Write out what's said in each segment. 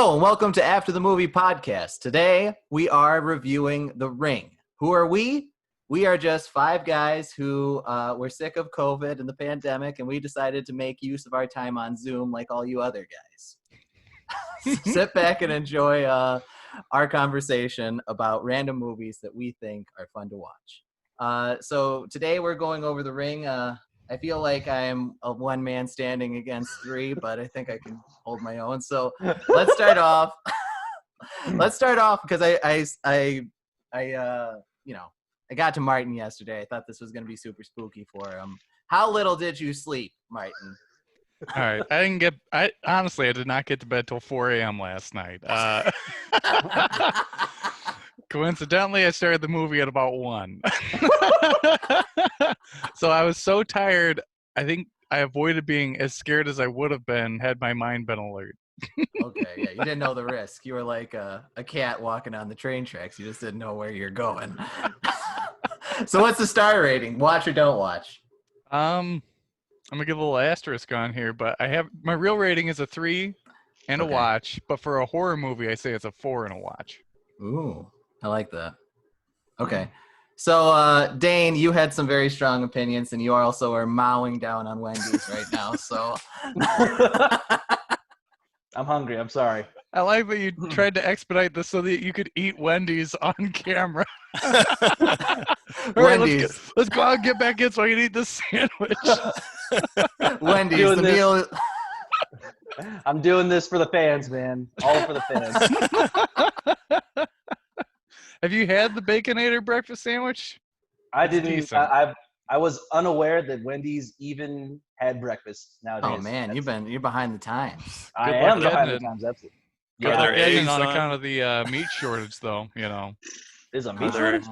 Hello and welcome to After the Movie Podcast. Today we are reviewing The Ring. Who are we? We are just five guys who were sick of COVID and the pandemic, and we decided to make use of our time on Zoom like all you other guys. Sit back and enjoy our conversation about random movies that we think are fun to watch. So today we're going over The Ring. I feel like I am a one man standing against three, but I think I can hold my own. So let's start off. Because I got to Martin yesterday. I thought this was going to be super spooky for him. How little did you sleep, Martin? All right. I did not get to bed till 4 a.m. last night. Coincidentally, I started the movie at about 1. So I was so tired, I think I avoided being as scared as I would have been had my mind been alert. Okay, yeah, you didn't know the risk. You were like a cat walking on the train tracks. You just didn't know where you're going. So what's the star rating? Watch or don't watch? I'm going to give a little asterisk on here, but my real rating is a 3 and a watch, but for a horror movie, I say it's a 4 and a watch. Ooh, I like that. Okay. So, Dane, you had some very strong opinions, and you also are mowing down on Wendy's right now. So, I'm hungry. I'm sorry. I like that you tried to expedite this so that you could eat Wendy's on camera. Wendy's. Right, let's go out and get back in so I can eat this sandwich. Wendy's, the meal. I'm doing this for the fans, man. All for the fans. Have you had the Baconator breakfast sandwich? I didn't. I was unaware that Wendy's even had breakfast nowadays. Oh man, you're behind the times. I am behind the times. Absolutely. Yeah, they're getting on account of the meat shortage, though. You know, there's a meat shortage.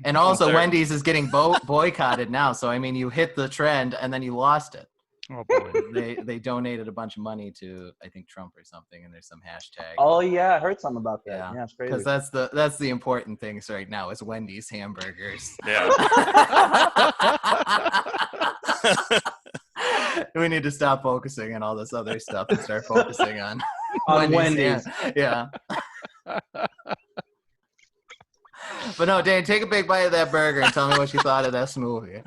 And also, Wendy's is getting boycotted now. So I mean, you hit the trend and then you lost it. Oh boy. They donated a bunch of money to, I think, Trump or something, and there's some hashtag. Oh yeah, I heard something about that. Yeah, it's crazy. Because that's the important things right now is Wendy's hamburgers. Yeah. We need to stop focusing on all this other stuff and start focusing on Wendy's. Yeah. But no, Dane, take a big bite of that burger and tell me what you thought of this movie.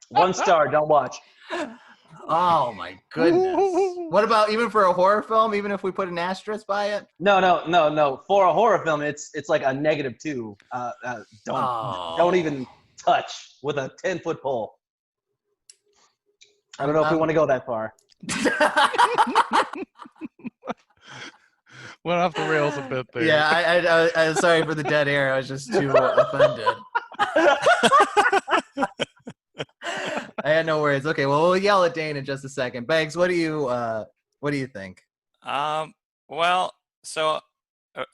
1 star. Don't watch. Oh my goodness! What about even for a horror film? Even if we put an asterisk by it? No. For a horror film, it's like a -2. Don't even touch with a 10-foot pole. I don't know if we want to go that far. Went off the rails a bit there. Yeah, I'm sorry for the dead air. I was just too offended. I had no words. Okay, well, we'll yell at Dane in just a second. Banks, what do you think? Well, so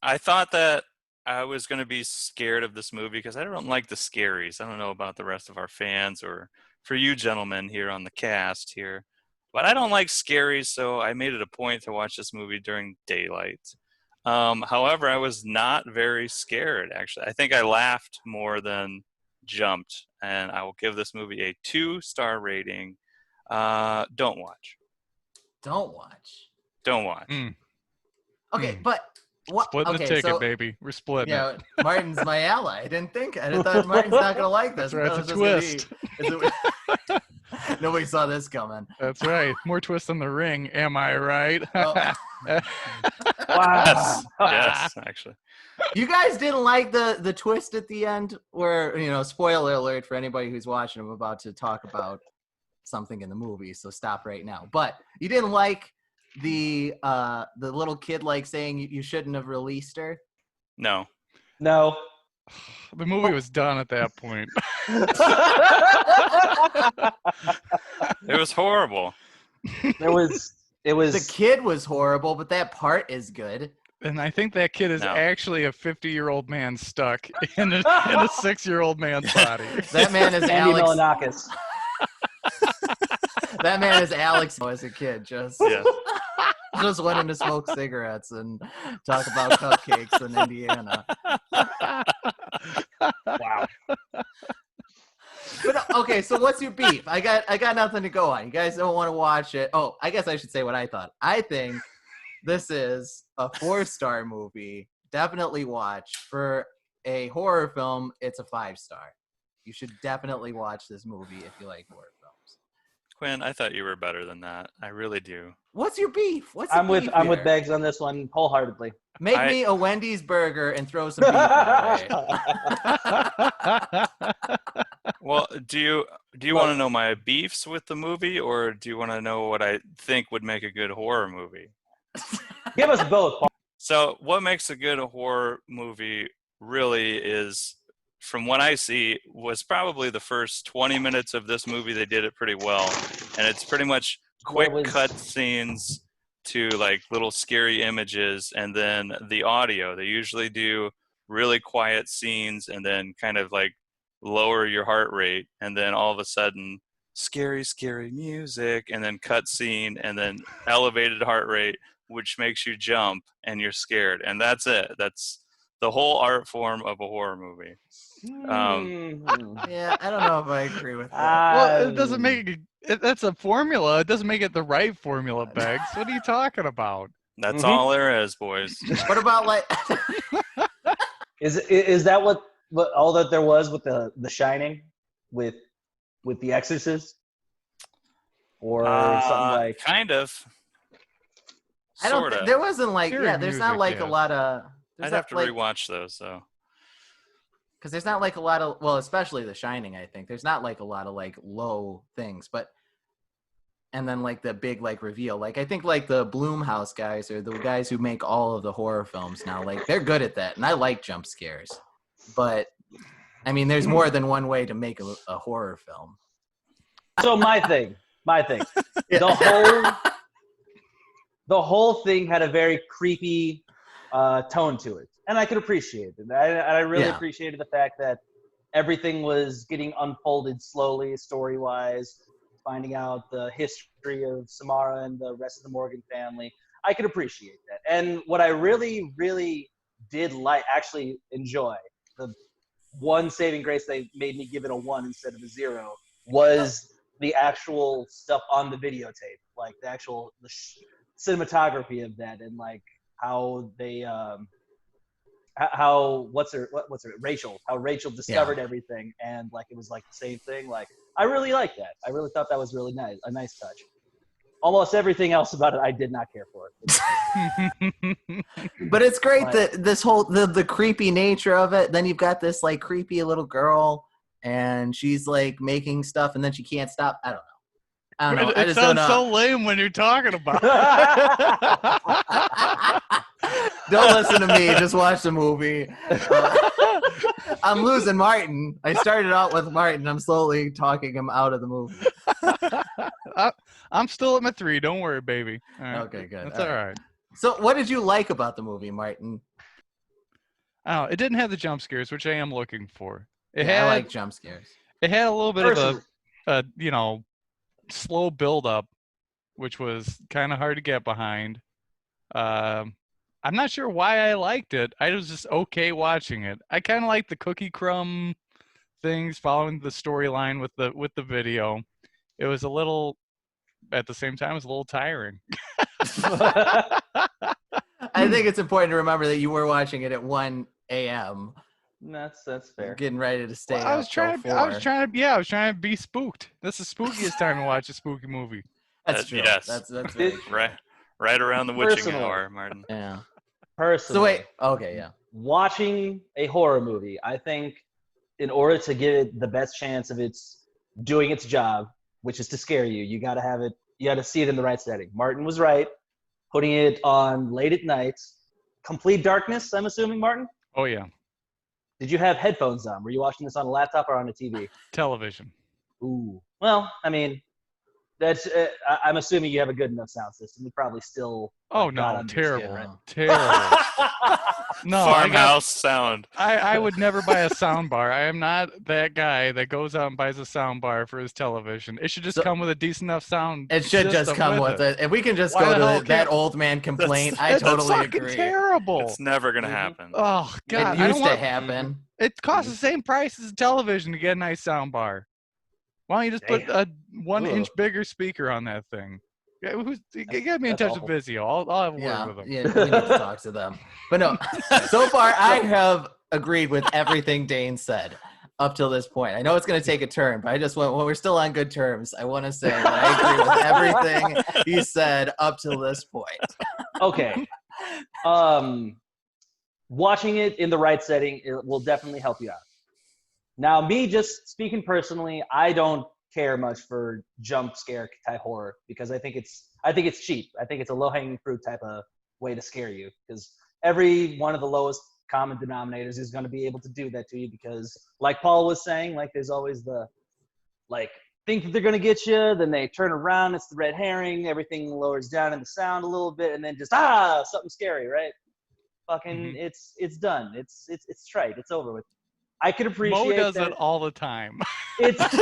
I thought that I was going to be scared of this movie because I don't like the scaries. I don't know about the rest of our fans or for you gentlemen here on the cast here, but I don't like scaries, so I made it a point to watch this movie during daylight. However, I was not very scared, actually. I think I laughed more than jumped, and I will give this movie a 2-star rating. Don't watch. Don't watch. Don't watch. Okay, but what? Splitting the ticket, baby. We're splitting it. Martin's my ally. I thought Martin's not gonna like this. That's right. It's a twist. Nobody saw this coming. That's right. More twist than The Ring. Am I right? Oh. Wow. Yes, actually. You guys didn't like the twist at the end where, spoiler alert for anybody who's watching, I'm about to talk about something in the movie, so stop right now. But you didn't like the little kid saying you shouldn't have released her? No. The movie was done at that point. It was horrible. It was. The kid was horrible, but that part is good. And I think that kid is actually a 50-year-old man stuck in a 6-year-old man's body. That man is Andy Alex. Milanakis. That man is Alex as a kid. Just wanting to smoke cigarettes and talk about cupcakes in Indiana. Wow. But okay, so what's your beef? I got nothing to go on. You guys don't want to watch it. Oh, I guess I should say what I thought. I think This is a 4-star movie. Definitely watch. For a horror film, it's a 5-star. You should definitely watch this movie if you like horror films. Quinn, I thought you were better than that. I really do. What's your beef? I'm with Beggs on this one wholeheartedly. Make me a Wendy's burger and throw some beef my way. Well, do you want to know my beefs with the movie, or do you want to know what I think would make a good horror movie? Give us both, Paul. So what makes a good horror movie really is, from what I see, was probably the first 20 minutes of this movie. They did it pretty well. And it's pretty much quick cut scenes to like little scary images, and then the audio. They usually do really quiet scenes and then kind of like lower your heart rate, and then all of a sudden scary music, and then cut scene, and then elevated heart rate, which makes you jump and you're scared, and that's it. That's the whole art form of a horror movie. Yeah, I don't know if I agree with that. Well, it doesn't make it. That's a formula. It doesn't make it the right formula, Beggs. What are you talking about? That's all there is, boys. What about like? Is that what all that there was with the Shining, with The Exorcist, or something like? Kind of. I don't. There wasn't like Scary there's music, not like yeah. a lot of. I'd have to rewatch those though. Because there's not like a lot of, well, especially The Shining, I think there's not like a lot of like low things, but and then like the big like reveal, like I think like the Blumhouse guys or the guys who make all of the horror films now, like they're good at that, and I like jump scares, but I mean there's more than one way to make a horror film. So my thing, the whole thing had a very creepy tone to it, and I could appreciate it. I really appreciated the fact that everything was getting unfolded slowly, story-wise, finding out the history of Samara and the rest of the Morgan family. I could appreciate that. And what I really, really did actually enjoy, the one saving grace they made me give it a 1 instead of a 0, was the actual stuff on the videotape, like the actual cinematography of that, and like how they Rachel discovered everything, and like it was like the same thing. Like I really liked that. I really thought that was really nice, a nice touch. Almost everything else about it I did not care for. But it's great that this whole the creepy nature of it. Then you've got this like creepy little girl, and she's like making stuff, and then she can't stop. I don't know. It sounds so lame when you're talking about it. Don't listen to me. Just watch the movie. I'm losing Martin. I started out with Martin. I'm slowly talking him out of the movie. I'm still at my 3. Don't worry, baby. All right. Okay, good. That's all right. So what did you like about the movie, Martin? Oh, it didn't have the jump scares, which I am looking for. I like jump scares. It had a little bit of a slow build up, which was kind of hard to get behind. I'm not sure why I liked it. I was just okay watching it. I kind of like the cookie crumb things, following the storyline with the video. It was a little, at the same time, it was a little tiring. I think it's important to remember that you were watching it at 1 a.m. That's fair. Getting ready to stay. Well, I was trying to be spooked. That's the spookiest time to watch a spooky movie. That's true. Yes. That's right around the witching hour, Martin. Yeah. Personally. So wait. Okay. Yeah. Watching a horror movie, I think, in order to give it the best chance of its doing its job, which is to scare you, you got to have it. You got to see it in the right setting. Martin was right. Putting it on late at night, complete darkness. I'm assuming, Martin. Oh yeah. Did you have headphones on? Were you watching this on a laptop or on a TV? Television. Ooh. Well, I mean, that's. I'm assuming you have a good enough sound system. You probably still. Oh no! Terrible. Right? Terrible. No. Farmhouse sound. I would never buy a sound bar. I am not that guy that goes out and buys a sound bar for his television. It should just come with a decent enough sound. It should just come with it. If we can just go to that old man complaint, I totally agree. Terrible. It's never gonna happen. Oh God! It used to happen. It costs the same price as a television to get a nice sound bar. Why don't you just put a 1 inch bigger speaker on that thing? Get me in That's touch awful. with Vizio. I'll have a Yeah, word with him. yeah, we need to talk to them. But no, so far I have agreed with everything Dane said up till this point. I know it's going to take a turn, but I just want, when we're still on good terms, I want to say that I agree with everything he said up till this point. Okay. Watching it in the right setting, it will definitely help you out. Now, me just speaking personally, I don't care much for jump scare type horror because I think it's cheap. I think it's a low-hanging fruit type of way to scare you because every one of the lowest common denominators is going to be able to do that to you because, like Paul was saying, like there's always the think that they're going to get you, then they turn around, it's the red herring, everything lowers down in the sound a little bit, and then just something scary, right? Fucking it's done. It's trite. It's over with. I could appreciate Mo does that. it all the time. It's That's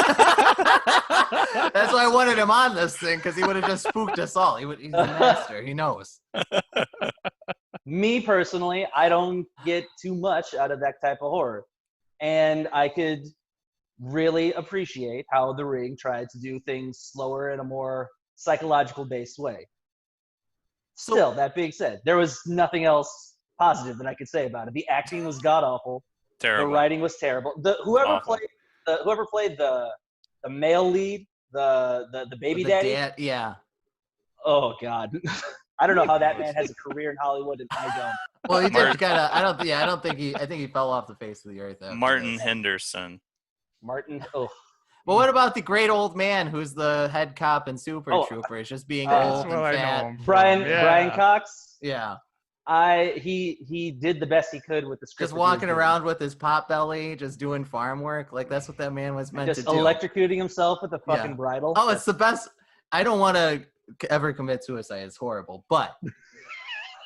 why I wanted him on this thing, because he would have just spooked us all. He's a master. He knows. me personally, I don't get too much out of that type of horror. And I could really appreciate how The Ring tried to do things slower in a more psychological based way. Still, that being said, there was nothing else positive that I could say about it. The acting was god awful. Terrible. The writing was terrible. Whoever played the male lead, the baby daddy. Yeah. Oh God, I don't know how that man has a career in Hollywood and I don't. Well, he did kind of. I think he fell off the face of the earth. Martin Henderson. Martin. Oh. But what about the great old man who's the head cop in Super Troopers, just being old and fat? Brian Cox. Yeah. He did the best he could with the script. Just walking around with his pot belly, just doing farm work. Like that's what that man was meant to do. Just electrocuting himself with a fucking bridle. Oh, it's the best. I don't want to ever commit suicide. It's horrible, but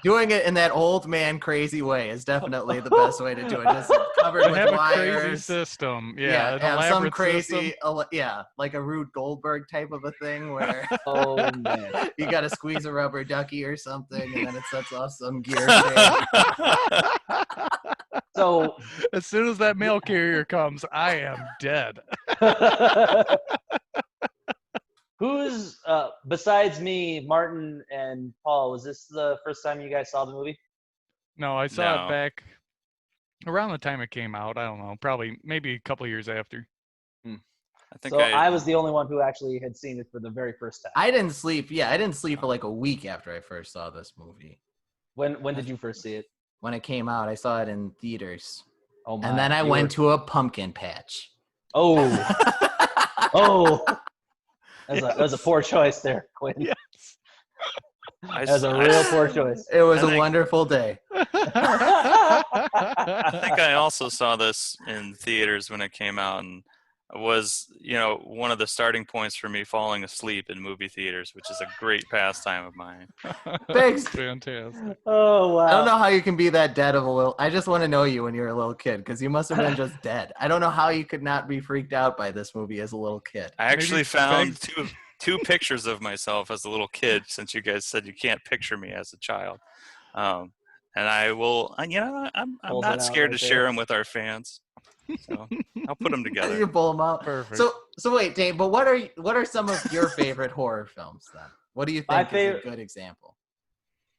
doing it in that old man crazy way is definitely the best way to do it. Just covered with have wires. A crazy system. Yeah, some crazy, like a Rube Goldberg type of a thing where man, you got to squeeze a rubber ducky or something, and then it sets off some gear change. So as soon as that mail carrier comes, I am dead. Who's besides me, Martin and Paul? Was this the first time you guys saw the movie? No, I saw it back around the time it came out. I don't know, probably maybe a couple of years after. I was the only one who actually had seen it for the very first time. I didn't sleep. Yeah, I didn't sleep for like a week after I first saw this movie. When did you first see it? When it came out, I saw it in theaters. Oh my! And then I went to a pumpkin patch. Oh. That was a poor choice there, Quinn. Yes. That was a real poor choice. It was a wonderful day. I think I also saw this in theaters when it came out, and it was, one of the starting points for me falling asleep in movie theaters, which is a great pastime of mine. Thanks. Fantastic. Oh, wow. I don't know how you can be that dead of a little. I just want to know you when you were a little kid, because you must have been just dead. I don't know how you could not be freaked out by this movie as a little kid. I actually found two pictures of myself as a little kid, since you guys said you can't picture me as a child. And I will, I'm not scared to share them with our fans. So I'll put them together. You pull them out. Perfect. So wait, Dave. But what are some of your favorite horror films then? What do you think is a good example?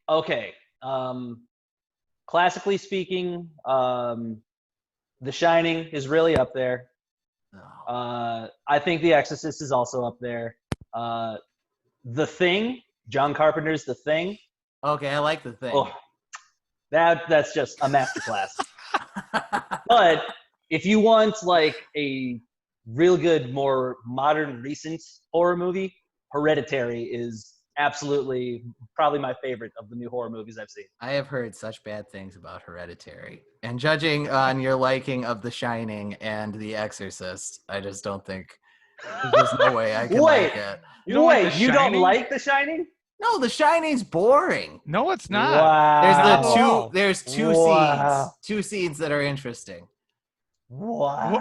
Okay. Classically speaking, The Shining is really up there. Oh. I think The Exorcist is also up there. The Thing, John Carpenter's The Thing. Okay, I like The Thing. Oh, that's just a masterclass. But if you want like a real good, more modern, recent horror movie, Hereditary is absolutely probably my favorite of the new horror movies I've seen. I have heard such bad things about Hereditary. And judging on your liking of The Shining and The Exorcist, I just don't think there's no way I can like it. You don't like The Shining? No, The Shining's boring. No, it's not. Wow. There's two scenes. Two scenes that are interesting. Wow.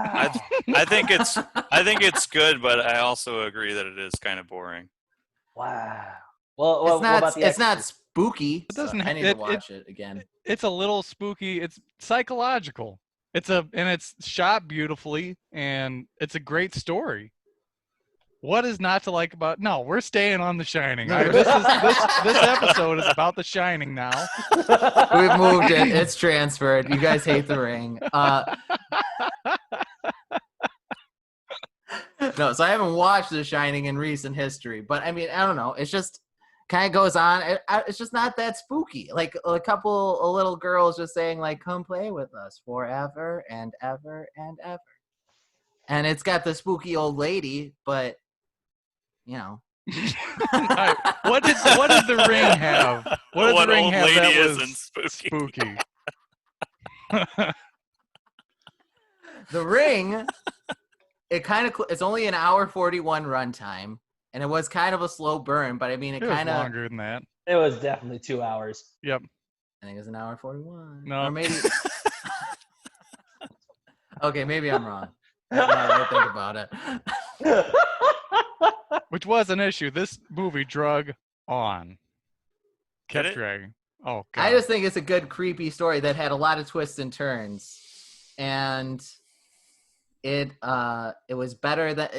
I think it's good, but I also agree that it is kind of boring. Wow. Well, it's not spooky. It doesn't. I need to watch it again. It's a little spooky. It's psychological. And it's shot beautifully, and it's a great story. What is not to like about? No, we're staying on The Shining. This episode is about The Shining now. We've moved it. It's transferred. You guys hate The Ring. No, so I haven't watched The Shining in recent history, but I mean, I don't know. It's just kind of goes on. It's just not that spooky. Like a little girls just saying like, "Come play with us forever and ever and ever," and it's got the spooky old lady, but you know. Right. What did The Ring have? What did The Ring old have lady that isn't was spooky? The Ring, it's only an hour 41 runtime, and it was kind of a slow burn, but I mean, it was kind of longer than that. It was definitely 2 hours. Yep. I think it was an hour 41. No. Or maybe. Okay, maybe I'm wrong. Now that I think about it. Which was an issue. This movie drug on. Did Kept it? dragging. Oh, God. I just think it's a good, creepy story that had a lot of twists and turns. And it was better that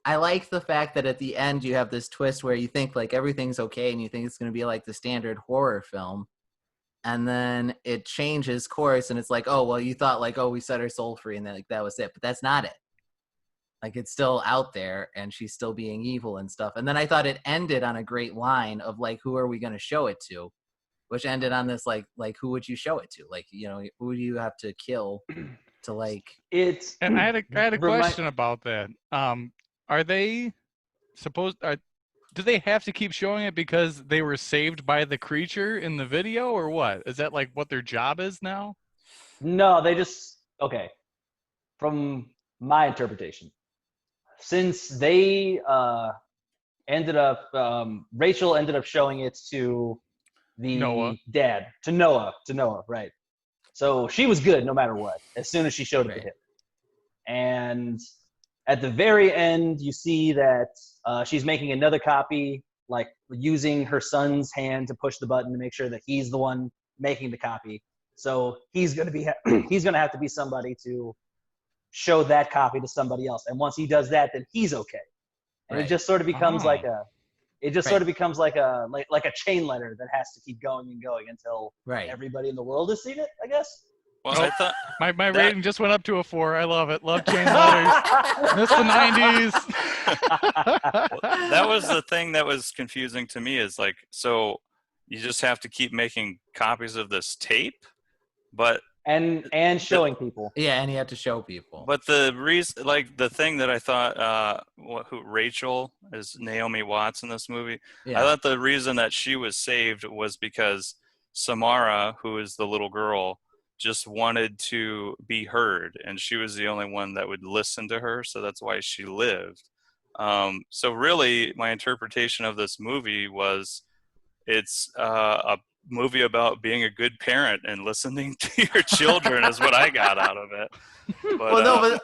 I like the fact that at the end you have this twist where you think like everything's okay and you think it's going to be like the standard horror film. And then it changes course and it's like, oh, well, you thought like, oh, we set her soul free and then like that was it. But that's not it. Like it's still out there and she's still being evil and stuff. And then I thought it ended on a great line of like, who are we going to show it to? Which ended on this like who would you show it to? Like, you know, who do you have to kill to like? It's. And I had a question about that. Are they supposed? Do they have to keep showing it because they were saved by the creature in the video, or what? Is that like what their job is now? No, they just okay. From my interpretation, since they ended up, Rachel ended up showing it to the Noah. dad, to Noah, right? So she was good no matter what. As soon as she showed it to him, and at the very end, you see that she's making another copy, like using her son's hand to push the button to make sure that he's the one making the copy. So he's gonna have to be somebody to show that copy to somebody else. And once he does that, then he's okay. And it just sort of becomes like a chain letter that has to keep going and going until everybody in the world has seen it, I guess. Well, I thought my rating just went up to a 4. I love it. Love chain letters. Miss the 90s. That was the thing that was confusing to me is like, so you just have to keep making copies of this tape, but and showing people. Yeah, and you have to show people. But the reason, like the thing that I thought, who Rachel is Naomi Watts in this movie. Yeah. I thought the reason that she was saved was because Samara, who is the little girl, just wanted to be heard, and she was the only one that would listen to her, so that's why she lived. So really, my interpretation of this movie was it's a movie about being a good parent and listening to your children is what I got out of it. But,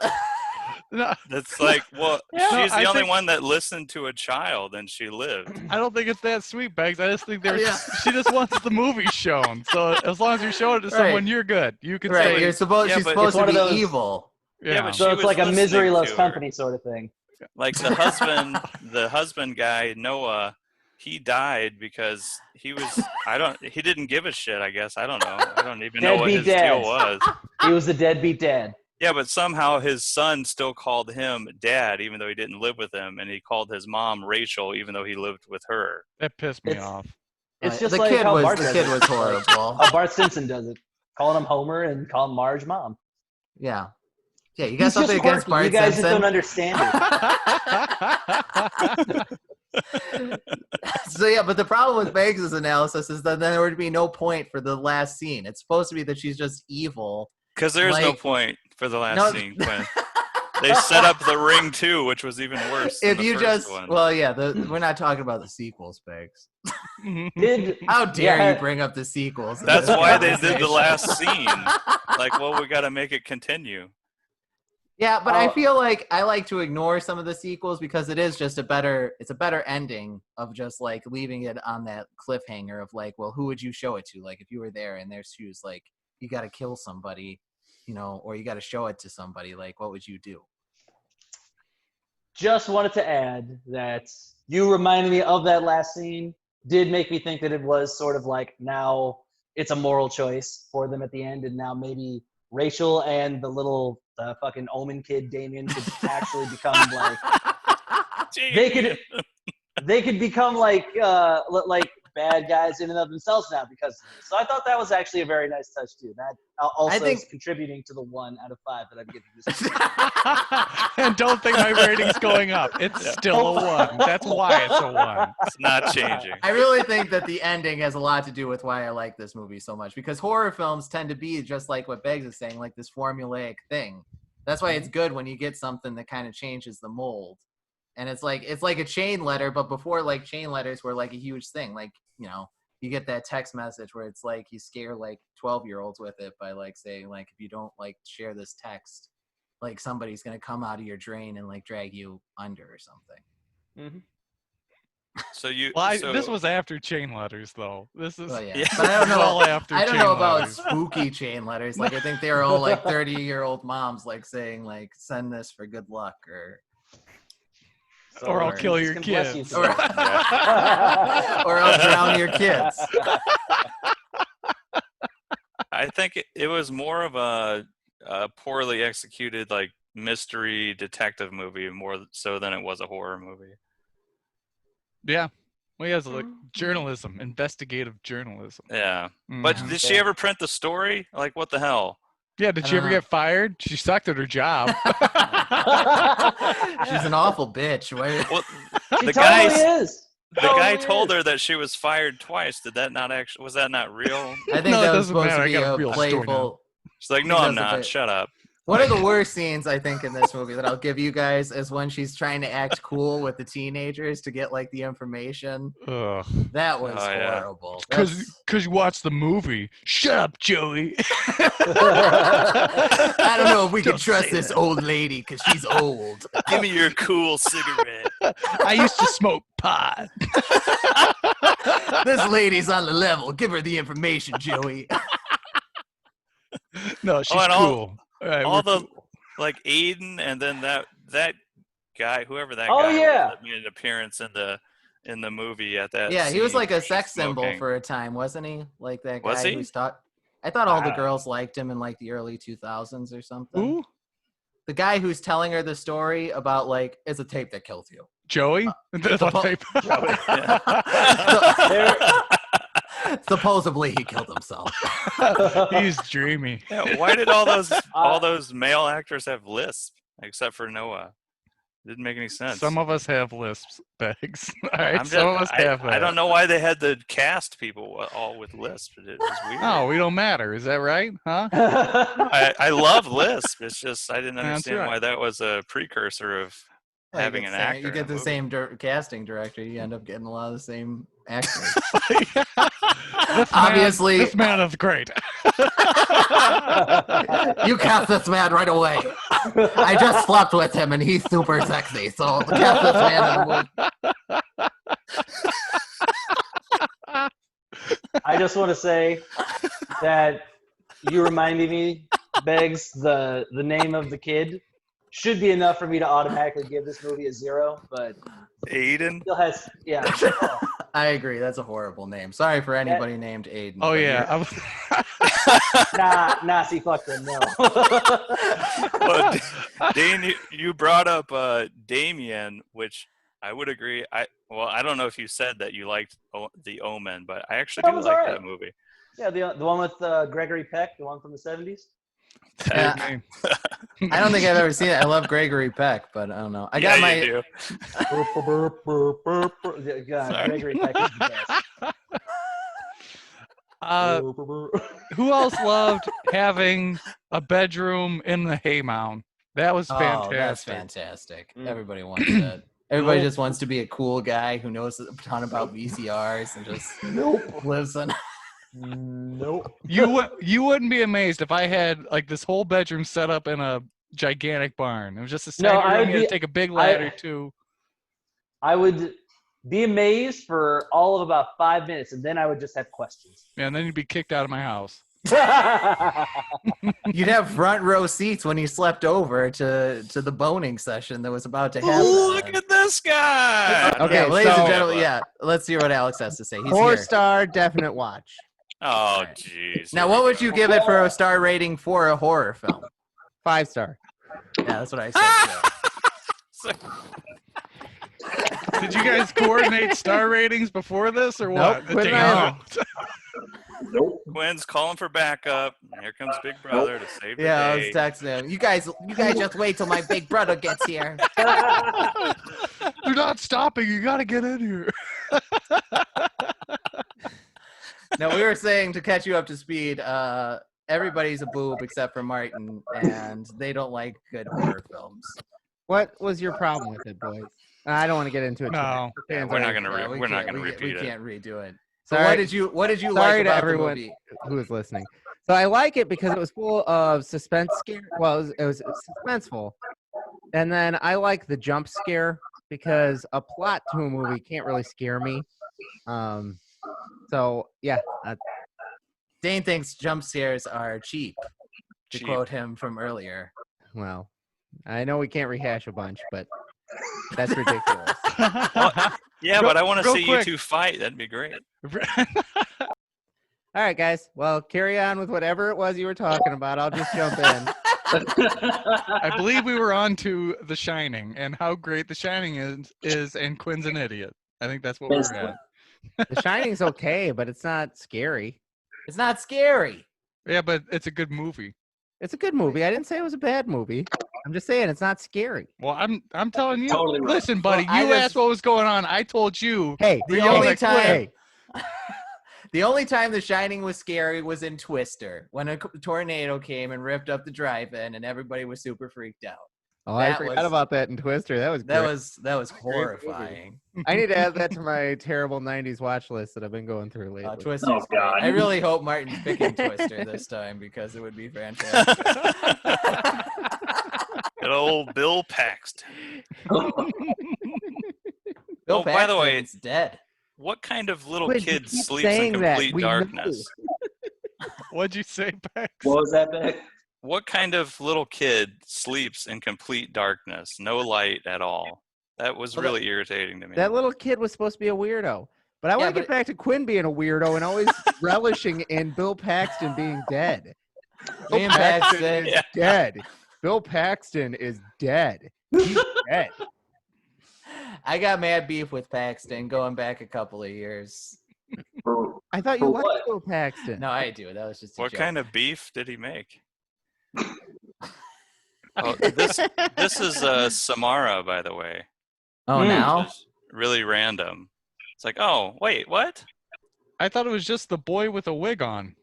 that's like, well, she's the only one that listened to a child and she lived. I don't think it's that sweet, Beggs. I just think she just wants the movie shown. So as long as you're showing it to someone, you're good. You can say she's supposed to be evil. Yeah, but so it's like a misery loves company sort of thing. Like the husband guy, Noah, he died because he didn't give a shit, I guess. I don't know. I don't even know what his deal was. He was the deadbeat dad. Yeah, but somehow his son still called him dad, even though he didn't live with him, and he called his mom Rachel, even though he lived with her. That pissed me off. It's just the like kid how was Bart the kid was horrible. How Bart Simpson does it, calling him Homer and calling Marge mom. Yeah, you got something against Bart Simpson? You guys just don't understand it. So yeah, but the problem with Beggs' analysis is that there would be no point for the last scene. It's supposed to be that she's just evil. Because there's no point for the last scene, Quinn. They set up the ring too, which was even worse. If you just, one. Well, yeah, we're not talking about the sequels, Beggs. How dare you bring up the sequels? That's why they did the last scene. Like, well, we got to make it continue. Yeah, but I feel like I like to ignore some of the sequels because it is just it's a better ending of just like leaving it on that cliffhanger of like, well, who would you show it to? Like if you were there in their shoes, like you got to kill somebody, or you got to show it to somebody, like what would you do? just wanted to add that you reminded me of that last scene. Did make me think that it was sort of like now it's a moral choice for them at the end, and now maybe Rachel and the fucking Omen kid Damien could actually become like they could become like bad guys in and of themselves now because of this. So I thought that was actually a very nice touch too. That also is contributing to the 1 out of 5 that I'm giving this. And don't think my rating's going up. It's still a 1. That's why it's a 1. It's not changing. I really think that the ending has a lot to do with why I like this movie so much, because horror films tend to be just like what Beggs is saying, like this formulaic thing. That's why it's good when you get something that kind of changes the mold. And it's like a chain letter, but before like chain letters were like a huge thing. Like, you know, you get that text message where it's like you scare like 12-year-olds with it by like saying like, if you don't like share this text, like somebody's gonna come out of your drain and like drag you under or something. Mm-hmm. So you. This was after chain letters, though. This is But I don't know. well after. I don't chain know about letters. spooky chain letters. Like I think they were all like 30-year-old moms like saying like, send this for good luck or I'll kill your Jesus can bless kids. you or today. I'll drown your kids. I think it was more of a poorly executed like mystery detective movie more so than it was a horror movie. Yeah. Well, he has like journalism, investigative journalism. Yeah. But did she ever print the story? Like, what the hell? Yeah, did she ever get fired? She sucked at her job. She's an awful bitch. Well, She totally is. The guy told her that she was fired twice. Was that not real? I think No, it that was doesn't supposed matter. I to be got a a real story playful. She's like, no, I'm not. Shut up. One of the worst scenes I think in this movie that I'll give you guys is when she's trying to act cool with the teenagers to get like the information. Ugh. That was horrible. Because you watched the movie. Shut up, Joey. I don't know if we can trust this old lady because she's old. Give me your cool cigarette. I used to smoke pot. This lady's on the level. Give her the information, Joey. No, she's cool. All the like Aiden and then that guy, whoever that guy was that made an appearance in the movie at that. Yeah, he was like a sex smoking. symbol for a time, wasn't he? Like that guy Was he? who's taught. I thought all the girls liked him in like the early 2000s or something. Who? The guy who's telling her the story about like it's a tape that kills you. Joey? Supposedly he killed himself. He's dreamy. Yeah, why did all those male actors have lisps except for Noah? It didn't make any sense. Some of us have lisps, Bags. All right, some of us have that. I don't know why they had the cast people all with lisps. It was weird. Oh, we don't matter. Is that right? Huh? I love lisp. It's just I didn't understand right. why that was a precursor of Like having an actor. You get the same casting director. You end up getting a lot of the same actors. Obviously, this man is great. You cast this man right away. I just slept with him and he's super sexy, so cast this man in the movie. I just want to say that you reminded me, Beggs, the name of the kid should be enough for me to automatically give this movie a 0, but Aiden still has I agree. That's a horrible name. Sorry for anybody named Aiden. Oh yeah. See, fuck them, no. Well, Dane, you brought up Damien, which I would agree. I don't know if you said that you liked The Omen, but I actually do like that movie. Yeah, the one with Gregory Peck, the one from the 70s. I don't think I've ever seen it. I love Gregory Peck, but I don't know. I got you do. Gregory Peck is the best. Who else loved having a bedroom in the hay mound? That was fantastic. Oh, that's fantastic. Everybody wants that. Everybody just wants to be a cool guy who knows a ton about VCRs and just lives in. Nope. You wouldn't be amazed if I had like this whole bedroom set up in a gigantic barn. It was just a standard room. You had to take a big ladder too. I would be amazed for all of about 5 minutes, and then I would just have questions. Yeah, and then you'd be kicked out of my house. You'd have front row seats when you slept over to the boning session that was about to happen. Look at this guy. Okay, Yeah, ladies and so- gentlemen, yeah. Let's hear what Alex has to say. He's 4-star definite watch. Oh, jeez. Now, Here what we would go. you give it for a star rating for a horror film? 5-star. Yeah, that's what I said. So- Did you guys coordinate star ratings before this or what? Nope, Quinn and I Nope. Quinn's calling for backup. Here comes Big Brother to save the Yeah, I was day. texting him. You guys just wait till my big brother gets here. They're not stopping. You got to get in here. No, we were saying to catch you up to speed. Everybody's a boob except for Martin, and they don't like good horror films. What was your problem with it, boys? I don't want to get into it. No. Yeah, we're not gonna repeat We it. can't redo it. So Sorry. what did you Sorry like to about everyone the movie? who is listening. So I like it because it was full of suspense scare. Well, it was suspenseful, and then I like the jump scare because a plot to a movie can't really scare me. So yeah, Dane thinks jump scares are cheap. To Cheap. quote him from earlier. well, I know we can't rehash a bunch, but that's ridiculous. Yeah, Real- but I want to real see quick. you two fight. That'd be great. All right, guys. Well, carry on with whatever it was you were talking about. I'll just jump in. I believe we were on to The Shining and how great The Shining is and Quinn's an idiot. I think that's what we're at. The Shining's okay, but it's not scary. It's not scary. Yeah, but it's a good movie. It's a good movie. I didn't say it was a bad movie. I'm just saying it's not scary. Well, I'm telling you. Totally right. Listen, buddy, Well, I you just- asked what was going on. I told you. Hey, The You're only like, time hey, the only time The Shining was scary was in Twister when a tornado came and ripped up the drive-in and everybody was super freaked out. oh, I that forgot was- about that in Twister. That was That great. was movie. horrifying. I need to add that to my terrible '90s watch list that I've been going through lately. Twister's Oh, great. God. I really hope Martin's picking Twister this time because it would be fantastic. Good old Bill Paxton. Bill Oh, by the way- Paxton's dead. What kind of little Quinn, you kid keep sleeps in saying that. complete We know. darkness? What'd you say, Pax? What was that back? What kind of little kid sleeps in complete darkness? No light at all. That was Well, really irritating to me. That little kid was supposed to be a weirdo. But I Yeah, want to but- get back to Quinn being a weirdo and always relishing in Bill Paxton being dead. Me and Paxton Paxton. is Yeah. dead. Bill Paxton is dead. He's dead. I got mad beef with Paxton going back a couple of years. I thought you For liked what? Bill Paxton. No, I do. That was just a What joke. kind of beef did he make? Oh, this is Samara, by the way. Oh, Hmm. now? Which is really random. It's like, oh, wait, what? I thought it was just the boy with a wig on.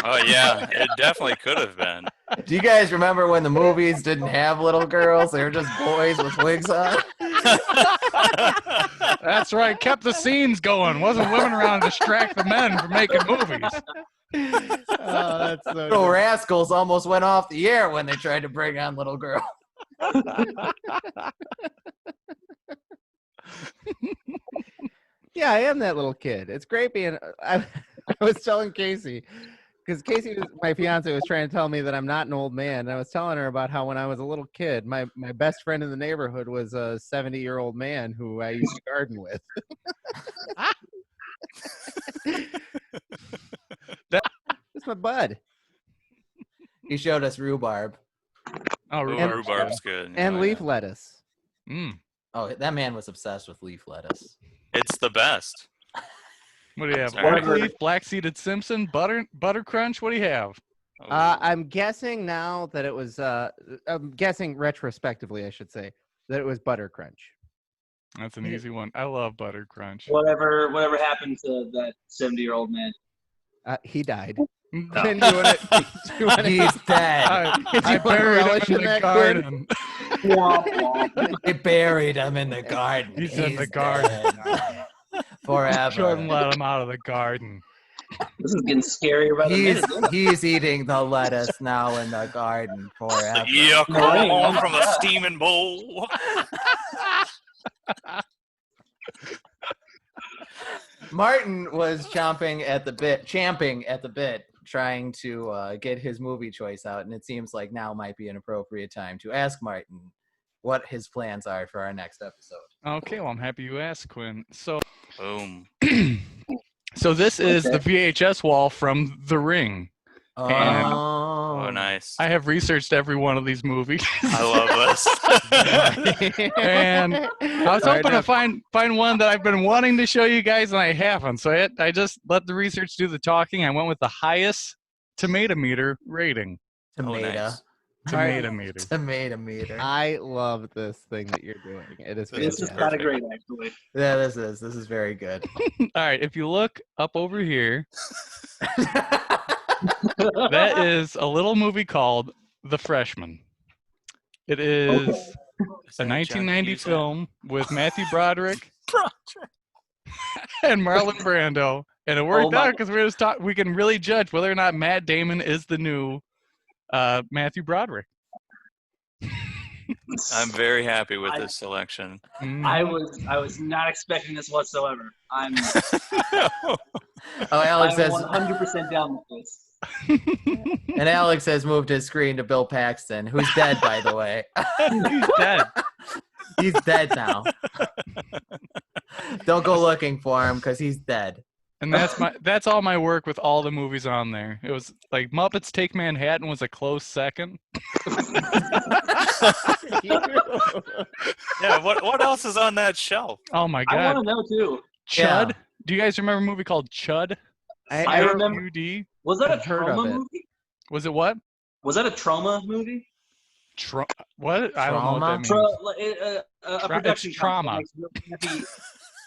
Oh yeah, it definitely could have been. Do you guys remember when the movies didn't have little girls? They were just boys with wigs on. That's right. Kept the scenes going. Wasn't women around to distract the men from making movies. Oh, that's so Little good. Rascals almost went off the air when they tried to bring on little girls. Yeah, I am that little kid. It's great being. I was telling Casey, because Casey, my fiance, was trying to tell me that I'm not an old man. And I was telling her about how when I was a little kid, my best friend in the neighborhood was a 70-year-old man who I used to garden with. That's my bud. He showed us rhubarb. Oh, Ooh, rhubarb. rhubarb's good. And Oh, leaf yeah. lettuce. Mm. Oh, that man was obsessed with leaf lettuce. It's the best. What do you have? Sorry. Broccoli, black-seeded Simpson, butter crunch. What do you have? Oh, I'm guessing now that it was. I'm guessing retrospectively, I should say, that it was butter crunch. That's an easy one. I love butter crunch. Whatever happened to that 70-year-old man? He died. I, Then do you wanna- do you wanna- He's dead. I you wanna buried him relish in in the that, garden. They buried him in the garden. He's in the garden. dead. Forever. Shouldn't let him out of the garden. This is getting scarier by the minute. He's eating the lettuce now in the garden forever. Yuck, all from a steaming bowl. Martin was champing at the bit, trying to get his movie choice out, and it seems like now might be an appropriate time to ask Martin what his plans are for our next episode. Okay, well, I'm happy you asked, Quinn. So, Boom. so this is the VHS wall from The Ring. And Oh, nice. I have researched every one of these movies. I love this. And I was hoping to find one that I've been wanting to show you guys, and I haven't. So I just let the research do the talking. I went with the highest tomato meter rating. Tomato meter. tomato meter. I love this thing that you're doing. It is This is fantastic. kind of great, actually. Yeah, this is very good. All right, if you look up over here, that is a little movie called The Freshman. It is a 1990 film with Matthew Broderick and Marlon Brando, and it worked out because we can really judge whether or not Matt Damon is the new Matthew Broderick. I'm very happy with this selection. I was not expecting this whatsoever. I'm Alex says 100% down with this. and Alex has moved his screen to Bill Paxton, who's dead, by the way. He's dead. He's dead now. Don't go looking for him because he's dead. And that's all my work with all the movies on there. It was like Muppets Take Manhattan was a close second. Yeah, what else is on that shelf? Oh my I god. want to know too. Chud. Yeah. Do you guys remember a movie called Chud? I remember. C-R-U-D? Was that a I've heard of trauma it. movie? Was it what? Was that a trauma movie? What? I don't know what that means. A production it's company trauma. that makes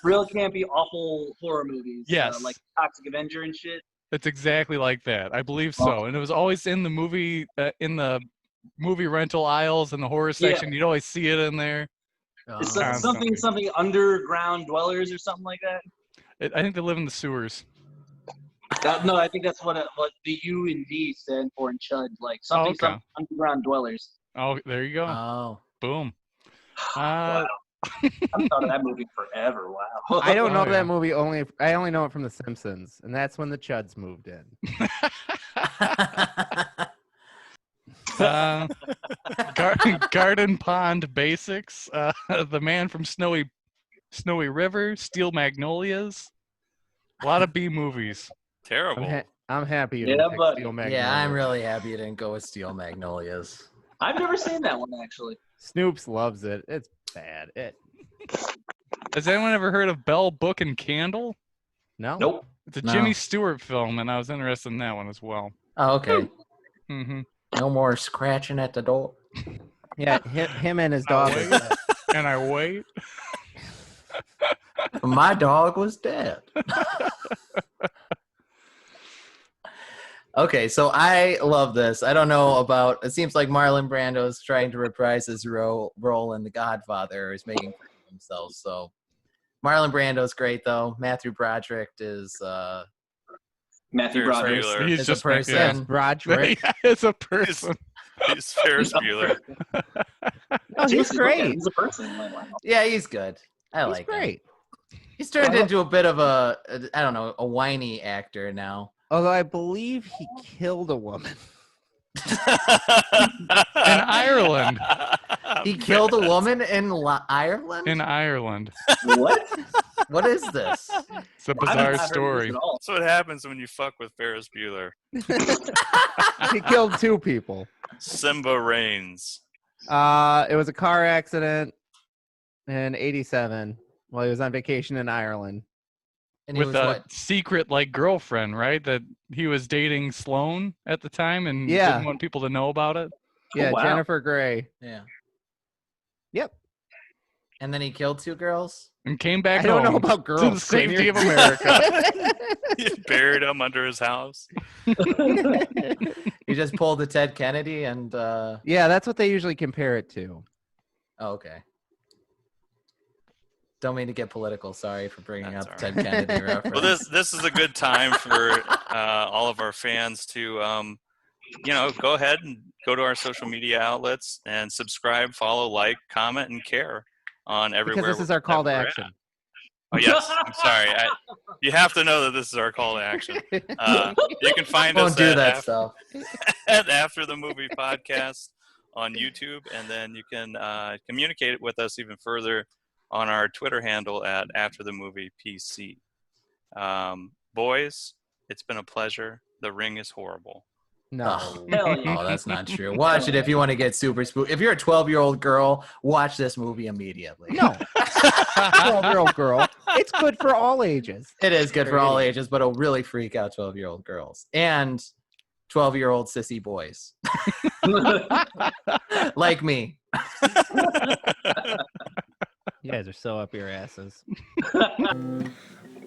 real campy, awful horror movies. Yes. Like Toxic Avenger and shit. It's exactly like that. I believe so. And it was always in the movie rental aisles and the horror section. You'd always see it in there. It's Constantly. something underground dwellers or something like that. I think they live in the sewers. No, I think that's what the U and D stand for in Chud. Like something underground dwellers. Oh, there you go. Oh. Boom. Wow. I've thought of that movie forever. Wow. I don't know yeah. that movie I only know it from The Simpsons, and that's when the Chuds moved in. Garden Pond Basics. The Man from Snowy River. Steel Magnolias. A lot of B movies. Terrible. I'm happy you Yeah, didn't pick but- Steel Magnolias. Yeah, I'm really happy you didn't go with Steel Magnolias. I've never seen that one actually. Snoops loves it. It's bad. Has anyone ever heard of Bell, Book, and Candle? No. Nope. It's a No. Jimmy Stewart film, and I was interested in that one as well. Oh, okay. Mm-hmm. No more scratching at the door. Yeah, him and his dog. wait. And I wait. My dog was dead. Okay, so I love this. I don't know about. It seems like Marlon Brando is trying to reprise his role in The Godfather, or is making fun of himself. So Marlon Brando's great, though. Matthew Broderick is Matthew Ferris Broderick. Bueller. He's is just a person. Yes, Broderick. It's a person. He's Ferris Bueller. Oh, he's great. He's a person. Like, wow. Yeah, he's good. I He's like him. great. He's turned into a bit of a I don't know, a whiny actor now. Although I believe he killed a woman. In Ireland. He killed a woman in Ireland? In Ireland. What? What is this? It's a I've not bizarre heard of this story. at all. That's what happens when you fuck with Ferris Bueller. He killed 2 people. Simba Reigns. It was a car accident in '87 while he was on vacation in Ireland. And he With was a what? secret girlfriend, right? That he was dating Sloane at the time and Yeah. didn't want people to know about it. Yeah, wow. Jennifer Grey. Yeah. Yep. And then he killed 2 girls? And came back I don't know home about girls. to the safety of America. He buried him under his house. He just pulled a Ted Kennedy and Yeah, that's what they usually compare it to. oh, okay. Don't mean to get political. Sorry for bringing That's up all Ted right. Kennedy reference. Well, this is a good time for all of our fans to, go ahead and go to our social media outlets and subscribe, follow, like, comment, and care on everywhere. Because this is our call to that we're action. at. Oh yes, I'm sorry. You have to know that this is our call to action. You can find Don't us do that stuff. at After the Movie Podcast on YouTube, and then you can communicate with us even further on our Twitter handle at After the Movie PC. Boys, it's been a pleasure. The Ring is horrible. No. Hell yeah. Oh, that's not true. Watch it if you want to get super spooked. If you're a 12-year-old girl, watch this movie immediately. No. 12-year-old girl. It's good for all ages. It is good for all ages, but it'll really freak out 12-year-old girls and 12-year-old sissy boys like me. You guys are so up your asses.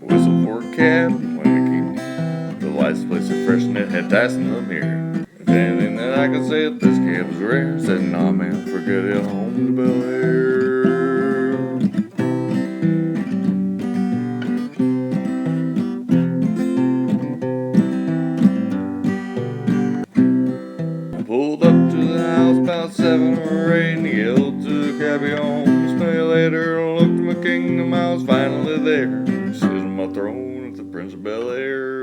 Whistle for a cab when it keep the lights place it fresh and it had dice in the mirror. If anything that I can say that this cab is rare, said nah man, forget it, home to Bel Air. Pulled up to the house about 7 or 8 and yelled to the cabbie on. Stay later, looked at my kingdom, I was finally there. Sitting on my throne at the Prince of Bel Air.